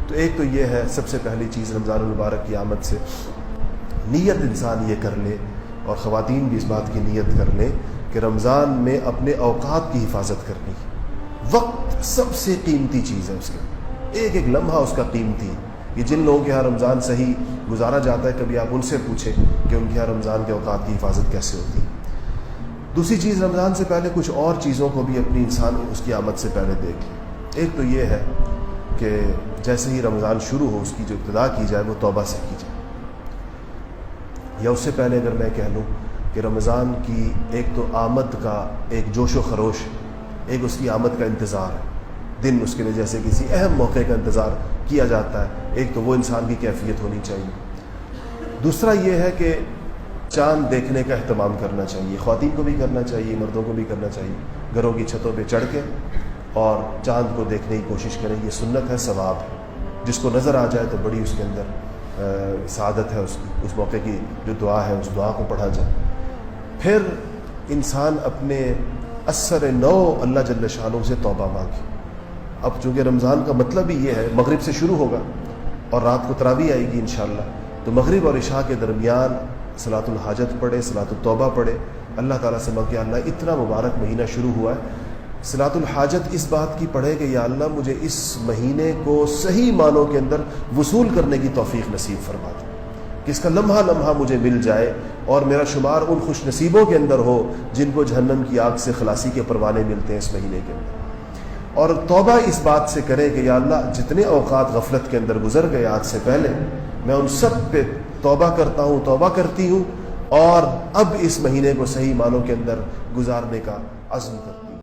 تو ایک تو یہ ہے سب سے پہلی چیز رمضان المبارک کی آمد سے نیت انسان یہ کر لے، اور خواتین بھی اس بات کی نیت کر لیں کہ رمضان میں اپنے اوقات کی حفاظت کرنی ہے۔ وقت سب سے قیمتی چیز ہے، اس کا ایک ایک لمحہ اس کا قیمتی ہے۔ یہ جن لوگوں کے یہاں رمضان صحیح گزارا جاتا ہے، کبھی آپ ان سے پوچھیں کہ ان کے یہاں رمضان کے اوقات کی حفاظت کیسے ہوتی ہے۔ دوسری چیز، رمضان سے پہلے کچھ اور چیزوں کو بھی اپنی انسان اس کی آمد سے پہلے دیکھ لے۔ ایک تو یہ ہے کہ جیسے ہی رمضان شروع ہو، اس کی جو ابتدا کی جائے وہ توبہ سے کی جائے، یا اس سے پہلے اگر میں کہہ لوں کہ رمضان کی ایک تو آمد کا ایک جوش و خروش، ایک اس کی آمد کا انتظار ہے، دن اس کے لیے جیسے کسی اہم موقع کا انتظار کیا جاتا ہے، ایک تو وہ انسان کی کیفیت ہونی چاہیے۔ دوسرا یہ ہے کہ چاند دیکھنے کا اہتمام کرنا چاہیے، خواتین کو بھی کرنا چاہیے، مردوں کو بھی کرنا چاہیے، گھروں کی چھتوں پہ چڑھ کے اور چاند کو دیکھنے کی کوشش کریں، یہ سنت ہے، ثواب ہے۔ جس کو نظر آ جائے تو بڑی اس کے اندر سعادت ہے، اس موقع کی جو دعا ہے اس دعا کو پڑھا جائے۔ پھر انسان اپنے اثر نو اللہ جل شانہ سے توبہ مانگے۔ اب چونکہ رمضان کا مطلب ہی یہ ہے، مغرب سے شروع ہوگا اور رات کو تراویح آئے گی انشاءاللہ، تو مغرب اور عشاء کے درمیان صلاۃ الحاجت پڑھے، صلاۃ التوبہ پڑھے، اللہ تعالیٰ سے مانگے اللہ اتنا مبارک مہینہ شروع ہوا ہے، صلاۃ الحاجت اس بات کی پڑھے کہ یا اللہ مجھے اس مہینے کو صحیح معنوں کے اندر وصول کرنے کی توفیق نصیب فرما دے، کہ اس کا لمحہ لمحہ مجھے مل جائے اور میرا شمار ان خوش نصیبوں کے اندر ہو جن کو جہنم کی آگ سے خلاصی کے پروانے ملتے ہیں اس مہینے کے اندر۔ اور توبہ اس بات سے کرے کہ یا اللہ جتنے اوقات غفلت کے اندر گزر گئے آج سے پہلے، میں ان سب پہ توبہ کرتا ہوں، توبہ کرتی ہوں، اور اب اس مہینے کو صحیح معنوں کے اندر گزارنے کا عزم کرتا ہوں۔